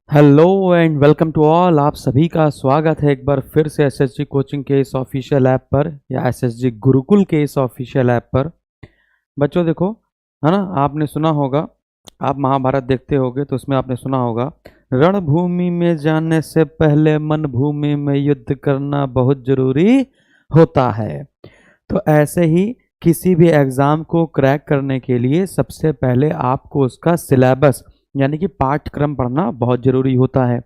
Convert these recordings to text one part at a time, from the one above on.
Hello and welcome to all. आप सभी का स्वागत है एक बार फिर से एसएसजी कोचिंग के इस ऑफिशियल ऐप पर या एसएसजी गुरुकुल के इस ऑफिशियल ऐप पर। बच्चों देखो, है ना, आपने सुना होगा, आप महाभारत देखते होगे तो उसमें आपने सुना होगा, रणभूमि में जाने से पहले मन भूमि में युद्ध करना बहुत जरूरी होता है। तो ऐसे ही किसी भी एग्ज़ाम को क्रैक करने के लिए सबसे पहले आपको उसका सिलेबस यानी कि पाठ्यक्रम पढ़ना बहुत ज़रूरी होता है।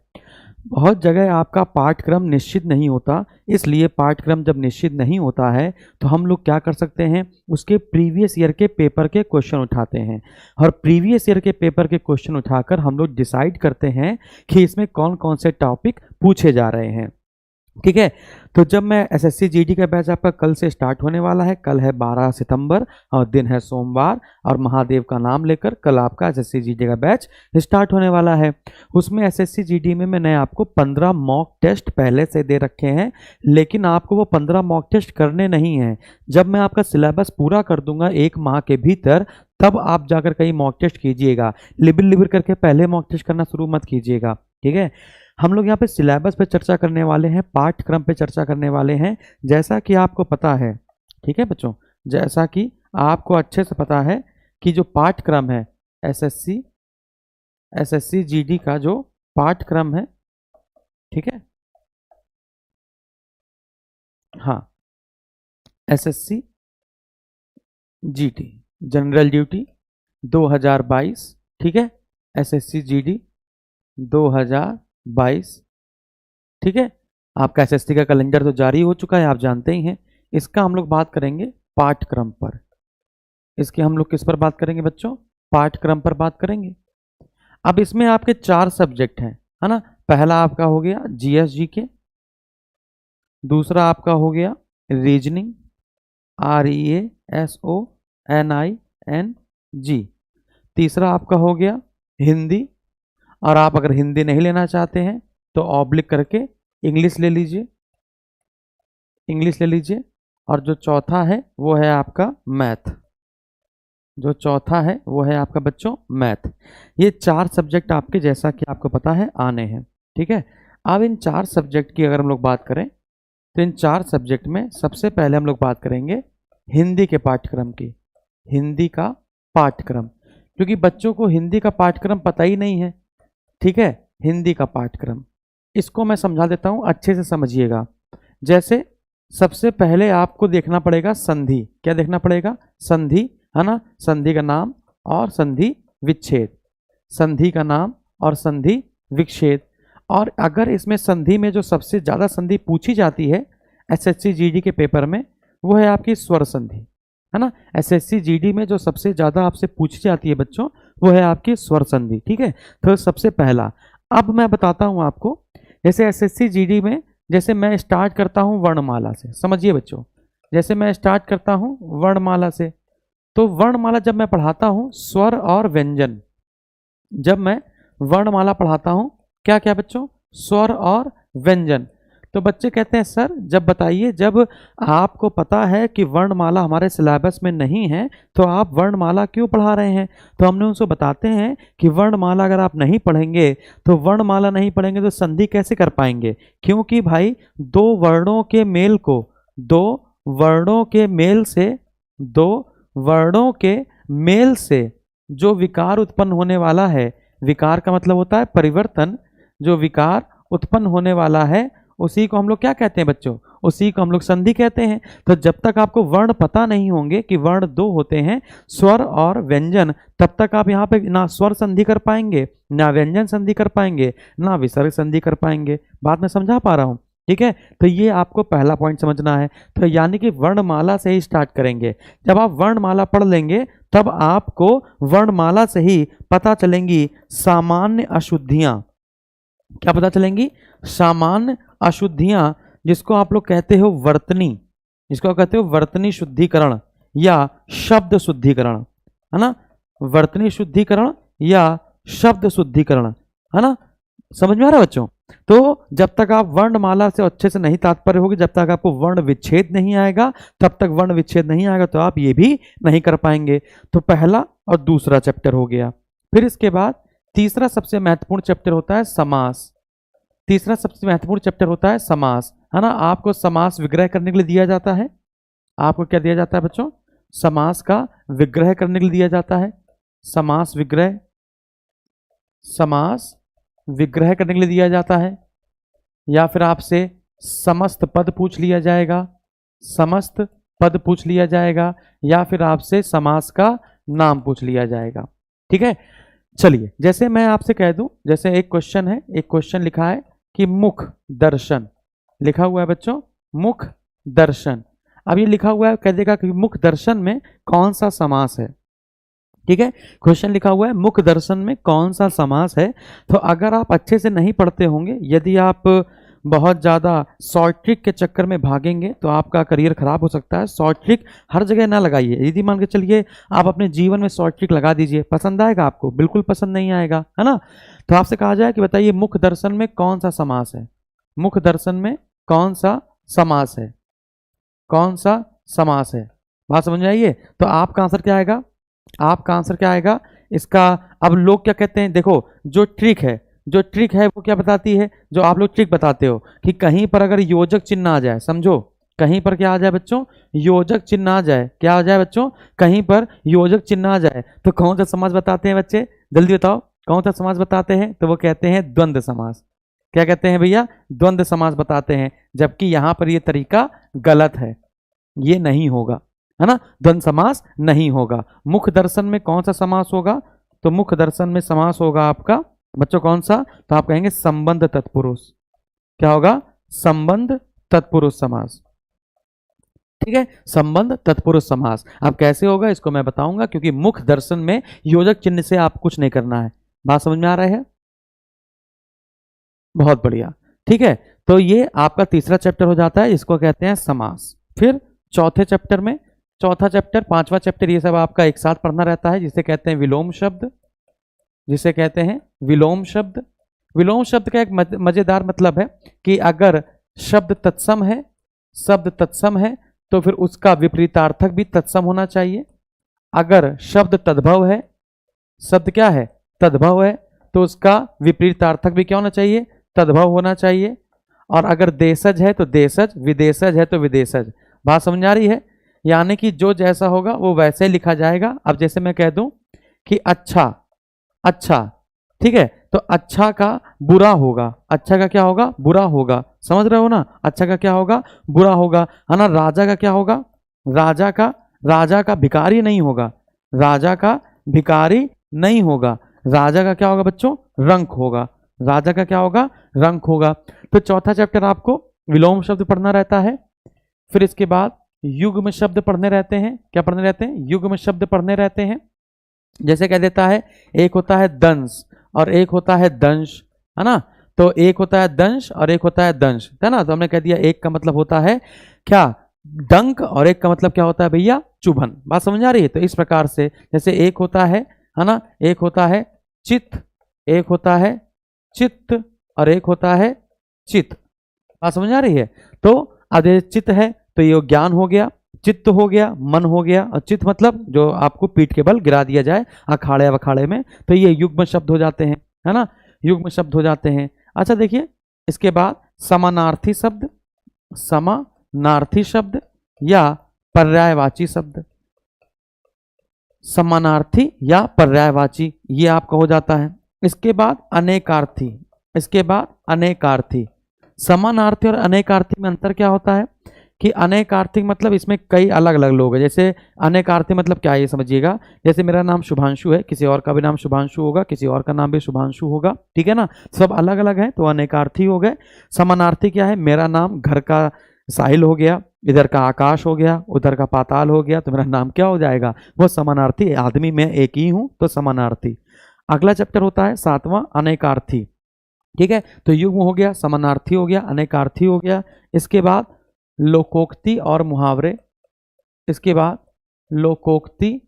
बहुत जगह आपका पाठ्यक्रम निश्चित नहीं होता, इसलिए पाठ्यक्रम जब निश्चित नहीं होता है तो हम लोग क्या कर सकते हैं, उसके प्रीवियस ईयर के पेपर के क्वेश्चन उठाते हैं और प्रीवियस ईयर के पेपर के क्वेश्चन उठाकर हम लोग डिसाइड करते हैं कि इसमें कौन कौन से टॉपिक पूछे जा रहे हैं। ठीक है, तो जब मैं एसएससी जीडी का बैच आपका कल से स्टार्ट होने वाला है। कल है 12 सितंबर और दिन है सोमवार और महादेव का नाम लेकर कल आपका एसएससी जीडी का बैच स्टार्ट होने वाला है। उसमें एसएससी जीडी में मैंने आपको 15 मॉक टेस्ट पहले से दे रखे हैं, लेकिन आपको वो 15 मॉक टेस्ट करने नहीं हैं। जब मैं आपका सिलेबस पूरा कर दूंगा 1 माह के भीतर, तब आप जाकर कहीं मॉक टेस्ट कीजिएगा। लिबिर लिबिर करके पहले मॉक टेस्ट करना शुरू मत कीजिएगा। ठीक है, हम लोग यहाँ पे सिलेबस पे चर्चा करने वाले हैं, पाठ्यक्रम पे चर्चा करने वाले हैं। जैसा कि आपको पता है, ठीक है बच्चों, जैसा कि आपको अच्छे से पता है कि जो पाठ्यक्रम है एसएससी जीडी का जो पाठ्यक्रम है, ठीक है, हाँ, एसएससी जीडी जनरल ड्यूटी 2022, ठीक है, एसएससी जीडी 2022, ठीक है। आपका एसएससी का कैलेंडर तो जारी हो चुका है, आप जानते ही हैं। इसका हम लोग बात करेंगे पाठ्यक्रम पर। इसके हम लोग किस पर बात करेंगे बच्चों? पाठ्यक्रम पर बात करेंगे। अब इसमें आपके 4 सब्जेक्ट हैं, है ना। पहला आपका हो गया जीएस के, दूसरा आपका हो गया रीजनिंग REASONING, तीसरा आपका हो गया हिंदी, और आप अगर हिंदी नहीं लेना चाहते हैं तो ऑब्लिक करके इंग्लिश ले लीजिए, इंग्लिश ले लीजिए। और जो चौथा है वो है आपका मैथ, जो चौथा है वो है आपका बच्चों मैथ। ये 4 सब्जेक्ट आपके, जैसा कि आपको पता है, आने हैं। ठीक है, अब इन 4 सब्जेक्ट की अगर हम लोग बात करें तो इन 4 सब्जेक्ट में सबसे पहले हम लोग बात करेंगे हिंदी के पाठ्यक्रम की। हिंदी का पाठ्यक्रम, क्योंकि बच्चों को हिंदी का पाठ्यक्रम पता ही नहीं है। ठीक है, हिंदी का पाठ्यक्रम, इसको मैं समझा देता हूं, अच्छे से समझिएगा। जैसे सबसे पहले आपको देखना पड़ेगा संधि। क्या देखना पड़ेगा? संधि, है ना। संधि का नाम और संधि विच्छेद, संधि का नाम और संधि विच्छेद। और अगर इसमें संधि में जो सबसे ज़्यादा संधि पूछी जाती है एसएससी जीडी के पेपर में, वो है आपकी स्वर संधि, है ना। एसएससी जीडी में जो सबसे ज़्यादा आपसे पूछी जाती है बच्चों, वो है आपकी स्वर संधि। ठीक है, तो सबसे पहला, अब मैं बताता हूँ आपको। जैसे एसएससी जीडी में, जैसे मैं स्टार्ट करता हूँ वर्णमाला से, समझिए बच्चों, जैसे मैं स्टार्ट करता हूँ वर्णमाला से, तो वर्णमाला जब मैं पढ़ाता हूँ स्वर और व्यंजन, जब मैं वर्णमाला पढ़ाता हूँ, क्या क्या बच्चों? स्वर और व्यंजन। तो बच्चे कहते हैं सर जब बताइए, जब आपको पता है कि वर्णमाला हमारे सिलेबस में नहीं है तो आप वर्णमाला क्यों पढ़ा रहे हैं? तो हमने उनको बताते हैं कि वर्णमाला अगर आप नहीं पढ़ेंगे तो वर्णमाला नहीं पढ़ेंगे तो संधि कैसे कर पाएंगे? क्योंकि भाई दो वर्णों के मेल को, दो वर्णों के मेल से, दो वर्णों के मेल से जो विकार उत्पन्न होने वाला है, विकार का मतलब होता है परिवर्तन, जो विकार उत्पन्न होने वाला है उसी को हम लोग क्या कहते हैं बच्चों? उसी को हम लोग संधि कहते हैं। तो जब तक आपको वर्ण पता नहीं होंगे कि वर्ण 2 होते हैं, स्वर और व्यंजन, तब तक आप यहाँ पे ना स्वर संधि कर पाएंगे, ना व्यंजन संधि कर पाएंगे, ना विसर्ग संधि कर पाएंगे। बात मैं समझा पा रहा हूँ? ठीक है, तो ये आपको पहला पॉइंट समझना है। तो यानी कि वर्णमाला से ही स्टार्ट करेंगे। जब आप वर्णमाला पढ़ लेंगे तब आपको वर्णमाला से ही पता चलेंगी सामान्य अशुद्धियां। क्या पता चलेंगी? सामान्य अशुद्धियां, जिसको आप लोग कहते हो वर्तनी, जिसको कहते हो वर्तनी शुद्धिकरण या शब्द शुद्धिकरण, है ना। वर्तनी शुद्धिकरण या शब्द शुद्धिकरण, है ना। समझ में आ रहा है बच्चों? तो जब तक आप वर्णमाला से अच्छे से नहीं तात्पर्य होगी, जब तक आपको वर्ण विच्छेद नहीं आएगा, तब तक वर्ण विच्छेद नहीं आएगा तो आप ये भी नहीं कर पाएंगे। तो पहला और दूसरा चैप्टर हो गया। फिर इसके बाद तीसरा सबसे महत्वपूर्ण चैप्टर होता है समास। तीसरा सबसे महत्वपूर्ण चैप्टर होता है समास, है ना। आपको समास विग्रह करने के लिए दिया जाता है। आपको क्या दिया जाता है बच्चों? समास का विग्रह करने के लिए दिया जाता है। समास विग्रह, समास विग्रह करने के लिए दिया जाता है। या फिर आपसे समस्त पद पूछ लिया जाएगा, समस्त पद पूछ लिया जाएगा, या फिर आपसे समास का नाम पूछ लिया जाएगा। ठीक है, चलिए जैसे मैं आपसे कह दूं, जैसे एक क्वेश्चन है, एक क्वेश्चन लिखा है कि मुख दर्शन, लिखा हुआ है बच्चों मुख दर्शन। अब ये लिखा हुआ है, कह देगा कि मुख दर्शन में कौन सा समास है। ठीक है, क्वेश्चन लिखा हुआ है मुख दर्शन में कौन सा समास है। तो अगर आप अच्छे से नहीं पढ़ते होंगे, यदि आप बहुत ज़्यादा शॉर्ट ट्रिक के चक्कर में भागेंगे तो आपका करियर खराब हो सकता है। शॉर्ट ट्रिक हर जगह ना लगाइए। यदि मान के चलिए आप अपने जीवन में शॉर्ट ट्रिक लगा दीजिए, पसंद आएगा आपको? बिल्कुल पसंद नहीं आएगा, है ना। तो आपसे कहा जाए कि बताइए मुख दर्शन में कौन सा समास है, मुख दर्शन में कौन सा समास है, कौन सा समास है। बात समझ में आई है? तो आपका आंसर क्या आएगा? आपका आंसर क्या आएगा इसका? अब लोग क्या कहते हैं, देखो जो ट्रिक है, जो ट्रिक है वो क्या बताती है, जो आप लोग ट्रिक बताते हो कि कहीं पर अगर योजक चिन्ह आ जाए, समझो कहीं पर क्या आ जाए बच्चों? योजक चिन्ह आ जाए। क्या आ जाए बच्चों? कहीं पर योजक चिन्ह आ जाए तो कौन सा समास बताते हैं बच्चे? जल्दी बताओ कौन सा समास बताते हैं? तो वो कहते हैं द्वंद्व समास। क्या कहते हैं भैया? द्वंद्व समास बताते हैं। जबकि यहां पर ये तरीका गलत है, ये नहीं होगा, है ना। द्वंद्व समास नहीं होगा। मुख दर्शन में कौन सा समास होगा? तो मुख दर्शन में समास होगा आपका बच्चों कौन सा? तो आप कहेंगे संबंध तत्पुरुष। क्या होगा? संबंध तत्पुरुष समास। ठीक है, संबंध तत्पुरुष समास। अब कैसे होगा इसको मैं बताऊंगा, क्योंकि मुख दर्शन में योजक चिन्ह से आप कुछ नहीं करना है। बात समझ में आ रहा है? बहुत बढ़िया। ठीक है, तो ये आपका तीसरा चैप्टर हो जाता है, इसको कहते हैं समास। फिर चौथे चैप्टर में, चौथा चैप्टर, पांचवा चैप्टर, ये सब आपका एक साथ पढ़ना रहता है, जिसे कहते हैं विलोम शब्द, जिसे कहते हैं विलोम शब्द। विलोम शब्द का एक मजेदार मतलब है कि अगर शब्द तत्सम है, शब्द तत्सम है तो फिर उसका विपरीतार्थक भी तत्सम होना चाहिए। अगर शब्द तद्भव है, शब्द क्या है? तद्भव है, तो उसका विपरीतार्थक भी क्या होना चाहिए? तद्भव होना चाहिए। और अगर देशज है तो देशज, विदेशज है तो विदेशज। बात समझ आ रही है? यानी कि जो जैसा होगा वो वैसे ही लिखा जाएगा। अब जैसे मैं कह दूं कि अच्छा, अच्छा, ठीक है, तो अच्छा का बुरा होगा, अच्छा का क्या होगा? बुरा होगा। समझ रहे हो ना? अच्छा का क्या होगा? बुरा होगा, है ना। राजा का क्या होगा? राजा का भिखारी नहीं होगा, राजा का भिखारी नहीं होगा। राजा का क्या होगा बच्चों? रंक होगा। राजा का क्या होगा? रंक होगा। तो चौथा चैप्टर आपको विलोम शब्द पढ़ना रहता है। फिर इसके बाद युग्म शब्द पढ़ने रहते हैं। क्या पढ़ने रहते हैं? युग्म शब्द पढ़ने रहते हैं। जैसे कह देता है, एक होता है दंश और एक होता है दंश, है ना। तो एक होता है दंश और एक होता है दंश, है ना। तो हमने कह दिया एक का मतलब होता है क्या? डंक, और एक का मतलब क्या होता है भैया? चुभन। बात समझ आ रही है? तो इस प्रकार से जैसे एक होता है ना, एक होता है चित्त, एक होता है चित्त और एक होता है चित्त। बात समझ आ रही है? तो अब चित्त है तो ये ज्ञान हो गया, चित्त हो गया, मन हो गया, और चित्त मतलब जो आपको पीठ के बल गिरा दिया जाए अखाड़े वखाड़े में, तो ये युग्म शब्द हो जाते हैं, है ना। युग्म शब्द हो जाते हैं। अच्छा देखिए, इसके बाद समानार्थी शब्द, समानार्थी शब्द या पर्यायवाची शब्द, समानार्थी या पर्यायवाची, ये आपका हो जाता है। इसके बाद अनेकार्थी, इसके बाद अनेकार्थी। समानार्थी और अनेकार्थी में अंतर क्या होता है कि अनेकार्थी मतलब इसमें कई अलग अलग लोग हैं। जैसे अनेकार्थी मतलब क्या है ये समझिएगा, जैसे मेरा नाम शुभांशु है, किसी और का भी नाम शुभांशु होगा, किसी और का नाम भी शुभांशु होगा, ठीक है ना। सब अलग अलग हैं तो अनेकार्थी हो गए। समानार्थी क्या है? मेरा नाम घर का साहिल हो गया, इधर का आकाश हो गया, उधर का पाताल हो गया, तो मेरा नाम क्या हो जाएगा? वो समानार्थी। आदमी मैं एक ही हूं तो समानार्थी। अगला चैप्टर होता है सातवां, अनेकार्थी। ठीक है, तो युग्म हो गया, समानार्थी हो गया, अनेकार्थी हो गया। इसके बाद लोकोक्ति और मुहावरे, इसके बाद लोकोक्ति,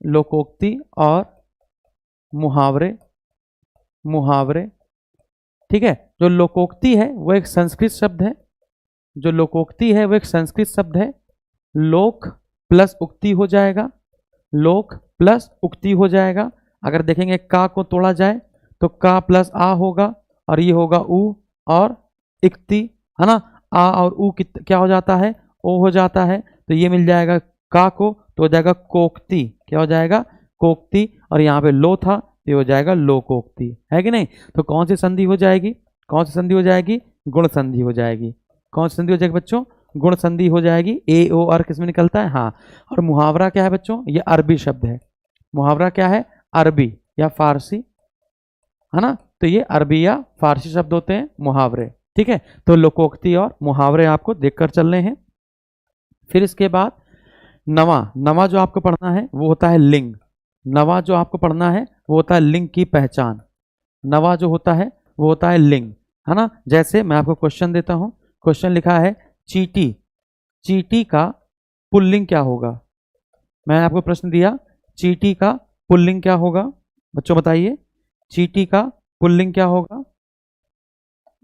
लोकोक्ति और मुहावरे, मुहावरे। ठीक है, जो लोकोक्ति है वो एक संस्कृत शब्द है, जो लोकोक्ति है वो एक संस्कृत शब्द है। लोक प्लस उक्ति हो जाएगा, लोक प्लस उक्ति हो जाएगा। अगर देखेंगे का को तोड़ा जाए तो का प्लस आ होगा और ये होगा उ और इक्ति, है ना। आ और उ क्या हो जाता है, ओ हो जाता है, तो ये मिल जाएगा का को तो हो जाएगा कोक्ति, क्या हो जाएगा कोक्ति, और यहाँ पे लो था तो ये हो जाएगा लोकोक्ति, है कि नहीं। तो कौन सी संधि हो जाएगी, कौन सी संधि हो जाएगी, गुण संधि हो जाएगी। कौन सी संधि हो जाएगी बच्चों, गुण संधि हो जाएगी। ए ओ आर किसमें निकलता है, हाँ। और मुहावरा क्या है बच्चों, ये अरबी शब्द है। मुहावरा क्या है, अरबी या फारसी, है ना। तो ये अरबी या फारसी शब्द होते हैं मुहावरे, ठीक है। तो लोकोक्ति और मुहावरे आपको देखकर चलने हैं। फिर इसके बाद नवा, नवा जो आपको पढ़ना है वो होता है लिंग। नवा जो आपको पढ़ना है वो होता है लिंग की पहचान। नवा जो होता है वो होता है लिंग, है ना। जैसे मैं आपको क्वेश्चन देता हूं, क्वेश्चन लिखा है चीटी, चीटी का पुल्लिंग क्या होगा। मैंने आपको प्रश्न दिया चीटी का पुल्लिंग क्या होगा, बच्चों बताइए चीटी का पुल्लिंग क्या होगा,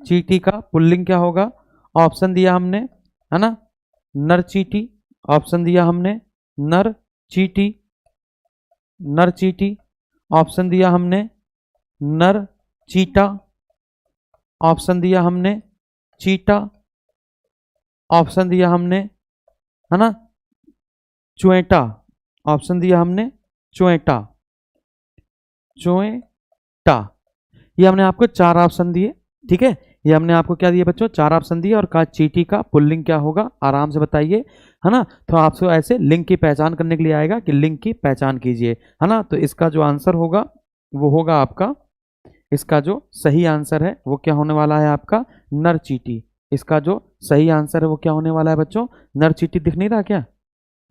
चीटी का पुल्लिंग क्या होगा। ऑप्शन दिया हमने, है ना, नर चीटी, ऑप्शन दिया हमने नर चीटी, नर चीटी। ऑप्शन दिया हमने नर चीटा, ऑप्शन दिया हमने चीटा। ऑप्शन दिया हमने, है ना, चुएटा, ऑप्शन दिया हमने चुएटा, चुएटा। ये हमने आपको 4 ऑप्शन दिए, ठीक है। ये हमने आपको क्या दिए बच्चों, 4 ऑप्शन दिए और कहा चीटी का पुल्लिंग क्या होगा, आराम से बताइए, है ना। तो आपसे ऐसे लिंग की पहचान करने के लिए आएगा कि लिंग की पहचान कीजिए, है ना। तो इसका जो आंसर होगा वो होगा आपका, इसका जो सही आंसर है वो क्या होने वाला है आपका, नर चीटी। इसका जो सही आंसर है वो क्या होने वाला है बच्चों, नर चीटी। दिख नहीं रहा क्या,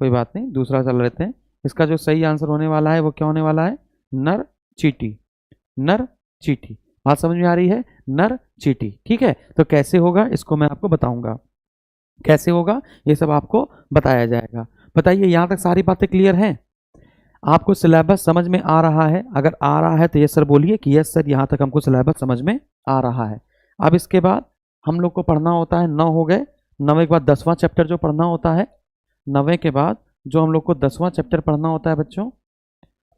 कोई बात नहीं, दूसरा चल लेते हैं। इसका जो सही आंसर होने वाला है वो क्या होने वाला है, नर चीटी, नर चीटी। बात समझ में आ रही है, नर चीटी, ठीक है। तो कैसे होगा इसको मैं आपको बताऊंगा, कैसे होगा ये सब आपको बताया जाएगा। बताइए यहां तक सारी बातें क्लियर हैं, आपको सिलेबस समझ में आ रहा है। अगर आ रहा है तो ये सर बोलिए कि यस सर यहाँ तक हमको सिलेबस समझ में आ रहा है। अब इसके बाद हम लोग को पढ़ना होता है, 9 हो गए, 9वें के बाद 10वां चैप्टर जो पढ़ना होता है, 9वें के बाद जो हम लोग को 10वां चैप्टर पढ़ना होता है बच्चों,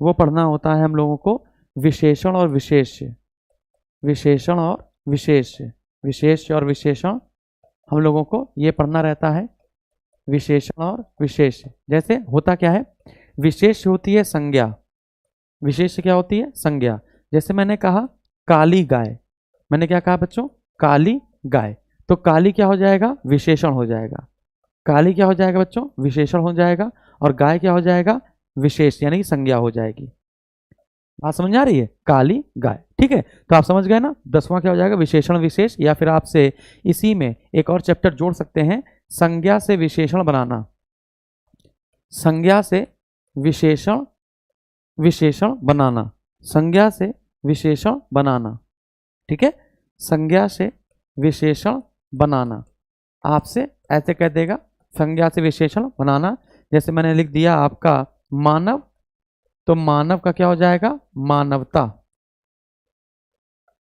वो पढ़ना होता है हम लोगों को विशेषण और विशेष्य, विशेषण और विशेष्य, विशेष्य और विशेषण हम लोगों को ये पढ़ना रहता है, विशेषण और विशेष्य। जैसे होता क्या है, विशेष होती है संज्ञा, विशेष क्या होती है, संज्ञा। जैसे मैंने कहा काली गाय, मैंने क्या कहा बच्चों, काली गाय, तो काली क्या हो जाएगा, विशेषण हो जाएगा। काली क्या हो जाएगा बच्चों, विशेषण हो जाएगा, और गाय क्या हो जाएगा, विशेष यानी कि संज्ञा हो जाएगी। बात समझ आ रही है, काली गाय, ठीक है। तो आप समझ गए ना, 10वां क्या हो जाएगा, विशेषण विशेष। या फिर आपसे इसी में एक और चैप्टर जोड़ सकते हैं, संज्ञा से विशेषण बनाना, संज्ञा से विशेषण, विशेषण बनाना, संज्ञा से विशेषण बनाना, ठीक है। संज्ञा से विशेषण बनाना, आपसे ऐसे कह देगा संज्ञा से विशेषण बनाना। जैसे मैंने लिख दिया आपका मानव, तो मानव का क्या हो जाएगा, मानवता,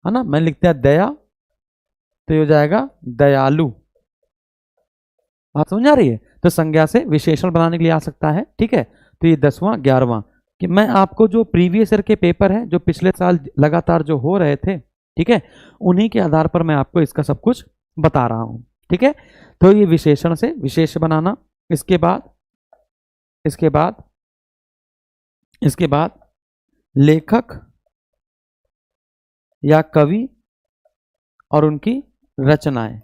है ना। मैंने लिख दिया दया, तो ये हो जाएगा दयालु। बात समझ आ रही है। तो संज्ञा से विशेषण बनाने के लिए आ सकता है, ठीक है। तो ये 10वां 11वां कि मैं आपको जो प्रीवियस ईयर के पेपर है, जो पिछले साल लगातार जो हो रहे थे, ठीक है, उन्हीं के आधार पर मैं आपको इसका सब कुछ बता रहा हूं, ठीक है। तो ये विशेषण से विशेष बनाना। इसके बाद इसके बाद इसके बाद लेखक या कवि और उनकी रचनाएं,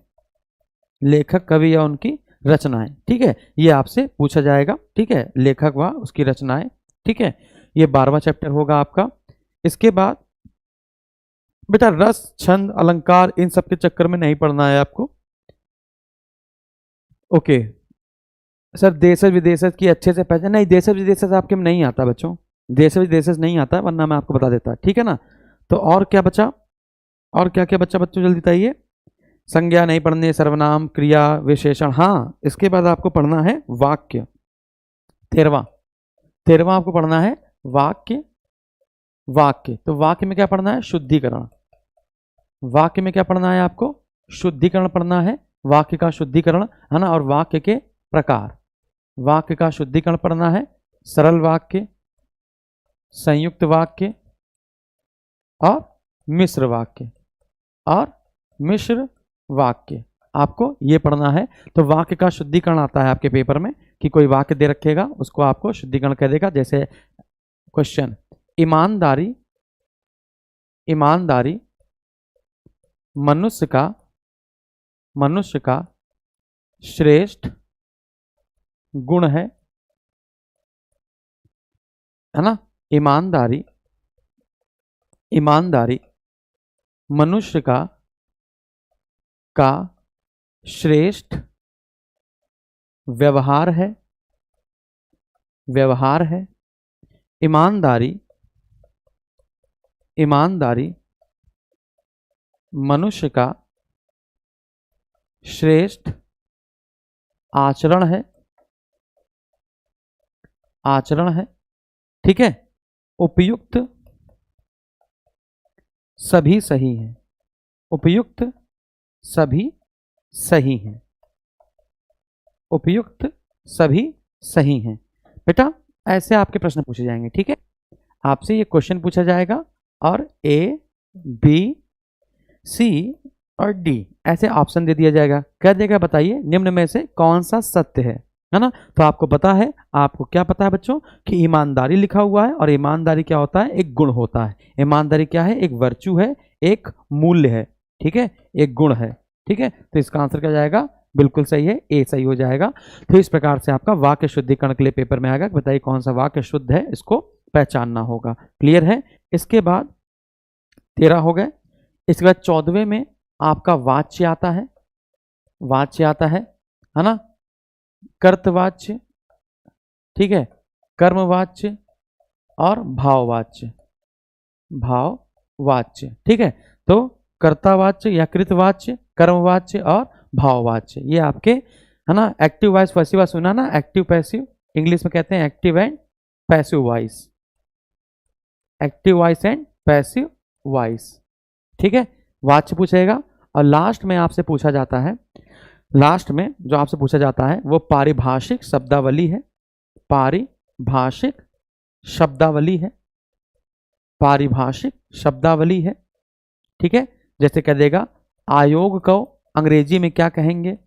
लेखक कवि या उनकी रचनाएं, ठीक है, ये आपसे पूछा जाएगा, ठीक है, लेखक व उसकी रचनाएं, ठीक है। ये 12वां चैप्टर होगा आपका। इसके बाद बेटा रस छंद अलंकार इन सब के चक्कर में नहीं पढ़ना है आपको, ओके। सर देश विदेश की अच्छे से पहचान, नहीं देश विदेश आपके में नहीं आता बच्चों, देश विदेश नहीं आता, वरना मैं आपको बता देता, ठीक है ना। तो और क्या बचा, और क्या क्या बच्चा बच्चों जल्दी बताइए। संज्ञा नहीं पढ़ने, सर्वनाम क्रिया विशेषण, हाँ। इसके बाद आपको पढ़ना है वाक्य, 13वां आपको पढ़ना है वाक्य, वाक्य। तो वाक्य में क्या पढ़ना है, शुद्धिकरण। वाक्य में क्या पढ़ना है आपको, शुद्धिकरण पढ़ना है, वाक्य का शुद्धिकरण, है ना। और वाक्य के प्रकार, वाक्य का शुद्धिकरण पढ़ना है, सरल वाक्य, संयुक्त वाक्य, और मिश्र वाक्य, और मिश्र वाक्य आपको ये पढ़ना है। तो वाक्य का शुद्धिकरण आता है आपके पेपर में कि कोई वाक्य दे रखेगा उसको आपको शुद्धिकरण कह देगा। जैसे क्वेश्चन, ईमानदारी, ईमानदारी मनुष्य का, मनुष्य का श्रेष्ठ गुण है ना। ईमानदारी, ईमानदारी मनुष्य का श्रेष्ठ व्यवहार है, व्यवहार है। ईमानदारी, ईमानदारी मनुष्य का श्रेष्ठ आचरण है, आचरण है। ठीक है। उपयुक्त सभी सही हैं, उपयुक्त सभी सही हैं, उपयुक्त सभी सही हैं। बेटा ऐसे आपके प्रश्न पूछे जाएंगे। ठीक है, आपसे ये क्वेश्चन पूछा जाएगा और ए बी सी और डी ऐसे ऑप्शन दे दिया जाएगा। कह देगा बताइए निम्न में से कौन सा सत्य है ना। तो आपको पता है, आपको क्या पता है बच्चों कि ईमानदारी लिखा हुआ है, और ईमानदारी क्या होता है, एक गुण होता है। ईमानदारी क्या है, एक वर्चू है, एक मूल्य है। ठीक है, एक गुण है। ठीक है, तो इसका आंसर क्या जाएगा, बिल्कुल सही है, ए सही हो जाएगा। तो इस प्रकार से आपका वाक्य शुद्धिकरण के लिए पेपर में आएगा, बताइए कौन सा वाक्य शुद्ध है, इसको पहचानना होगा। क्लियर है। इसके बाद 13 हो गए। इसके बाद 14वें में आपका वाच्य आता है, वाच्य आता है ना। कर्तवाच्य, ठीक है, कर्मवाच्य और भाववाच्य, भाववाच्य। ठीक है, तो कर्तावाच्य या कृतवाच्य, कर्मवाच्य और भाववाच्य, ये आपके है ना। एक्टिव वॉइस पैसिव वॉइस सुना ना, एक्टिव पैसिव, इंग्लिश में कहते हैं active and passive voice, active voice and passive voice. ठीक है, वाच्य पूछेगा। और लास्ट में आपसे पूछा जाता है, लास्ट में जो आपसे पूछा जाता है वो पारिभाषिक शब्दावली है, पारिभाषिक शब्दावली है, पारिभाषिक शब्दावली है। ठीक है, जैसे कह देगा आयोग को अंग्रेजी में क्या कहेंगे,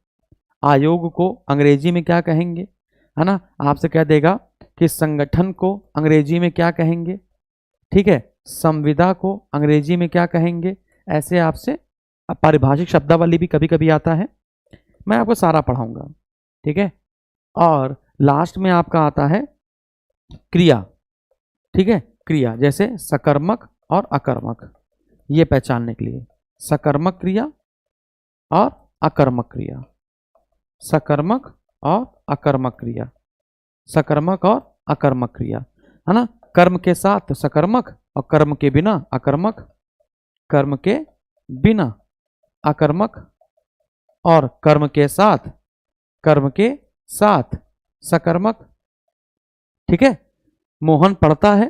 आयोग को अंग्रेजी में क्या कहेंगे, है ना। आपसे कह देगा कि संगठन को अंग्रेजी में क्या कहेंगे। ठीक है, संविदा को अंग्रेजी में क्या कहेंगे। ऐसे आपसे पारिभाषिक शब्दावली भी कभी कभी आता है, मैं आपको सारा पढ़ाऊंगा। ठीक है, और लास्ट में आपका आता है क्रिया। ठीक है, क्रिया जैसे सकर्मक और अकर्मक, ये पहचानने के लिए सकर्मक क्रिया और अकर्मक क्रिया, सकर्मक और अकर्मक क्रिया, सकर्मक और अकर्मक क्रिया, है ना। कर्म के साथ सकर्मक और कर्म के बिना अकर्मक, कर्म के बिना अकर्मक और कर्म के साथ, कर्म के साथ सकर्मक। ठीक है, मोहन पढ़ता है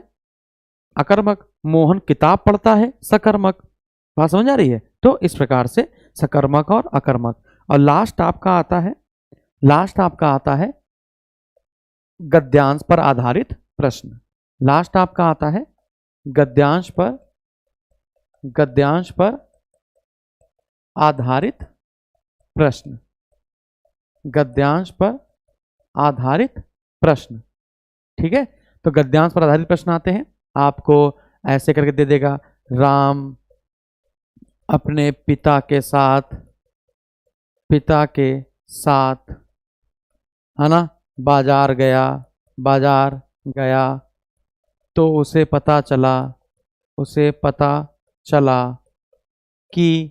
अकर्मक, मोहन किताब पढ़ता है सकर्मक। बात समझ आ रही है। तो इस प्रकार से सकर्मक और अकर्मक। और लास्ट आपका आता है, लास्ट आपका आता है गद्यांश पर आधारित प्रश्न। लास्ट आपका आता है गद्यांश पर, गद्यांश पर आधारित प्रश्न, गद्यांश पर आधारित प्रश्न। ठीक है, तो गद्यांश पर आधारित प्रश्न आते हैं, आपको ऐसे करके दे देगा, राम अपने पिता के साथ, पिता के साथ, है ना, बाजार गया, बाजार गया तो उसे पता चला, उसे पता चला कि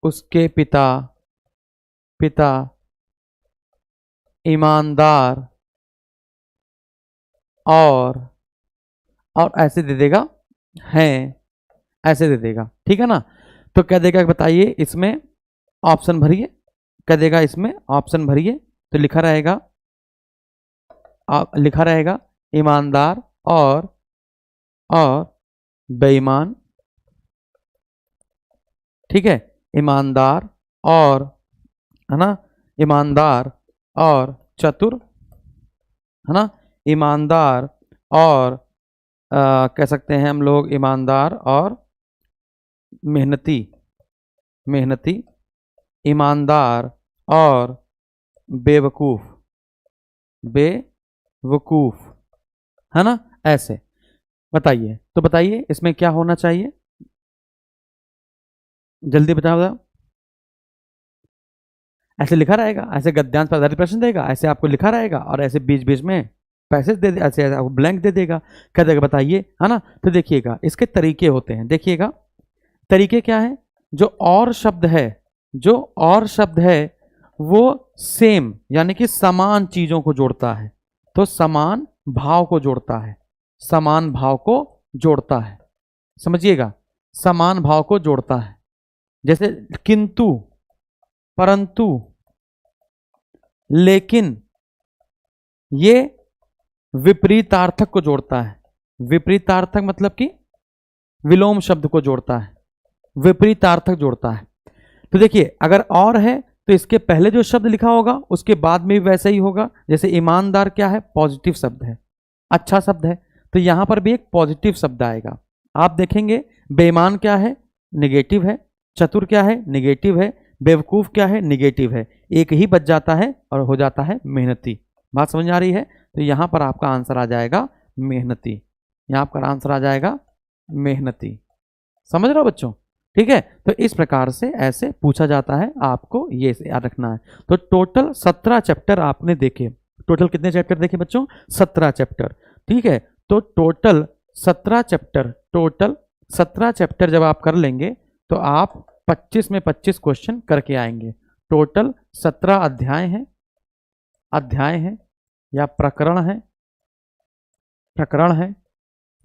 उसके पिता, पिता ईमानदार और ऐसे दे देगा हैं, ऐसे दे देगा। ठीक है ना। तो क्या देगा बताइए, इसमें ऑप्शन भरिए, क्या देगा इसमें ऑप्शन भरिए। तो लिखा रहेगा, लिखा रहेगा ईमानदार और बेईमान। ठीक है, ईमानदार और, है ना, ईमानदार और चतुर, है ना, ईमानदार और कह सकते हैं हम लोग ईमानदार और मेहनती, मेहनती, ईमानदार और बेवकूफ, बेवकूफ, है ना, ऐसे बताइए। तो बताइए इसमें क्या होना चाहिए, जल्दी बताओ। ऐसे लिखा रहेगा, ऐसे गद्यांश पर आधारित प्रश्न देगा, ऐसे आपको लिखा रहेगा और ऐसे बीच बीच में पैसेज दे, ऐसे आपको ब्लैंक दे देगा, कह देगा बताइए, है ना। तो देखिएगा इसके तरीके होते हैं, देखिएगा तरीके क्या है। जो और शब्द है, जो और शब्द है वो सेम यानी कि समान चीजों को जोड़ता है, तो समान भाव को जोड़ता है, समान भाव को जोड़ता है, समझिएगा, समान भाव को जोड़ता है। जैसे किंतु, परंतु, लेकिन, ये विपरीतार्थक को जोड़ता है। विपरीतार्थक मतलब कि विलोम शब्द को जोड़ता है, विपरीतार्थक जोड़ता है। तो देखिए अगर और है तो इसके पहले जो शब्द लिखा होगा उसके बाद में भी वैसा ही होगा। जैसे ईमानदार क्या है, पॉजिटिव शब्द है, अच्छा शब्द है, तो यहां पर भी एक पॉजिटिव शब्द आएगा। आप देखेंगे बेईमान क्या है, निगेटिव है, चतुर क्या है, निगेटिव है, बेवकूफ क्या है, निगेटिव है, एक ही बच जाता है और हो जाता है मेहनती। बात समझ आ रही है। तो यहां पर आपका आंसर आ जाएगा मेहनती, यहां पर आंसर आ जाएगा मेहनती, समझ रहे हो बच्चों, ठीक है। तो इस प्रकार से ऐसे पूछा जाता है, आपको ये याद रखना है। तो टोटल 17 चैप्टर आपने देखे, टोटल कितने चैप्टर देखे बच्चों, 17 चैप्टर, ठीक है। तो टोटल 17 चैप्टर, टोटल 17 चैप्टर जब आप कर लेंगे तो आप 25 में 25 क्वेश्चन करके आएंगे। टोटल 17 अध्याय हैं, अध्याय हैं या प्रकरण हैं, प्रकरण हैं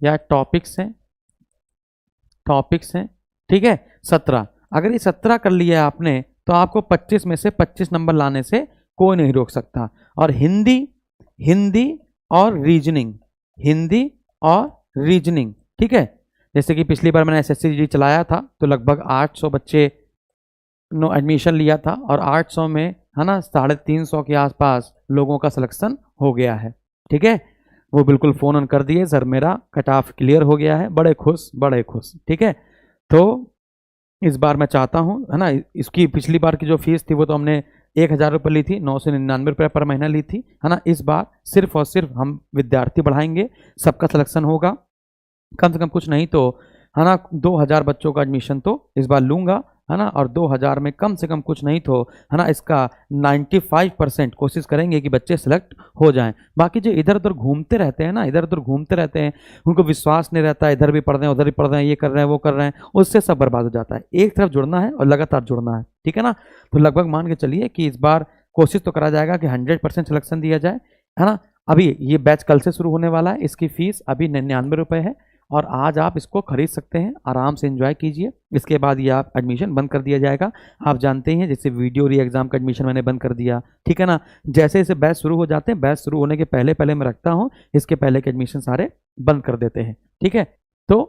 या टॉपिक्स हैं, टॉपिक्स हैं, ठीक है। 17, अगर ये 17 कर लिया आपने तो आपको 25 में से 25 नंबर लाने से कोई नहीं रोक सकता। और हिंदी, हिंदी और रीजनिंग, हिंदी और रीजनिंग, ठीक है। जैसे कि पिछली बार मैंने एसएससी चलाया था तो लगभग 800 बच्चे नो एडमिशन लिया था और 800 में है ना 350 के आसपास लोगों का सिलेक्शन हो गया है, ठीक है। वो बिल्कुल फ़ोन ऑन कर दिए, सर मेरा कट ऑफ क्लियर हो गया है, बड़े खुश, बड़े खुश, ठीक है। तो इस बार मैं चाहता हूँ, है ना, इसकी पिछली बार की जो फीस थी वो तो हमने 1000 रुपये ली थी, 999 रुपये पर महीना ली थी, है ना। इस बार सिर्फ और सिर्फ हम विद्यार्थी बढ़ाएंगे, सबका सिलेक्शन होगा, कम से कम कुछ नहीं तो है ना 2000 बच्चों का एडमिशन तो इस बार लूंगा, है ना। और 2000 में कम से कम कुछ नहीं तो है ना इसका 95% कोशिश करेंगे कि बच्चे सेलेक्ट हो जाएं। बाकी जो इधर उधर घूमते रहते हैं ना, इधर उधर घूमते रहते हैं, उनको विश्वास नहीं रहता है, इधर भी पढ़ रहे हैं उधर भी पढ़ रहे हैं, ये कर रहे हैं वो कर रहे हैं, उससे सब बर्बाद हो जाता है। एक तरफ जुड़ना है और लगातार जुड़ना है, ठीक है ना। तो लगभग मान के चलिए कि इस बार कोशिश तो करा जाएगा कि 100% सिलेक्शन दिया जाए, है ना। अभी ये बैच कल से शुरू होने वाला है, इसकी फीस अभी 99 रुपये है और आज आप इसको खरीद सकते हैं, आराम से एंजॉय कीजिए। इसके बाद ये आप एडमिशन बंद कर दिया जाएगा। आप जानते हैं जैसे वीडियो री एग्जाम का एडमिशन मैंने बंद कर दिया, ठीक है ना। जैसे जैसे बैच शुरू हो जाते हैं, बैच शुरू होने के पहले पहले मैं रखता हूँ, इसके पहले के एडमिशन सारे बंद कर देते हैं, ठीक है। तो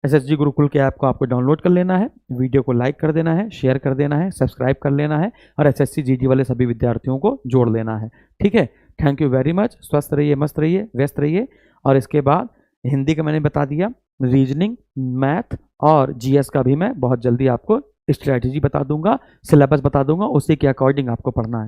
एसएसजी गुरुकुल के ऐप को आपको डाउनलोड कर लेना है, वीडियो को लाइक कर देना है, शेयर कर देना है, सब्सक्राइब कर लेना है और एसएससी जीडी वाले सभी विद्यार्थियों को जोड़ लेना है, ठीक है। Thank you very much. स्वस्थ रहिए, मस्त रहिए, व्यस्त रहिए। और इसके बाद हिंदी का मैंने बता दिया, रीजनिंग, मैथ और जीएस का भी मैं बहुत जल्दी आपको स्ट्रैटेजी बता दूंगा, सिलेबस बता दूंगा, उसी के अकॉर्डिंग आपको पढ़ना है।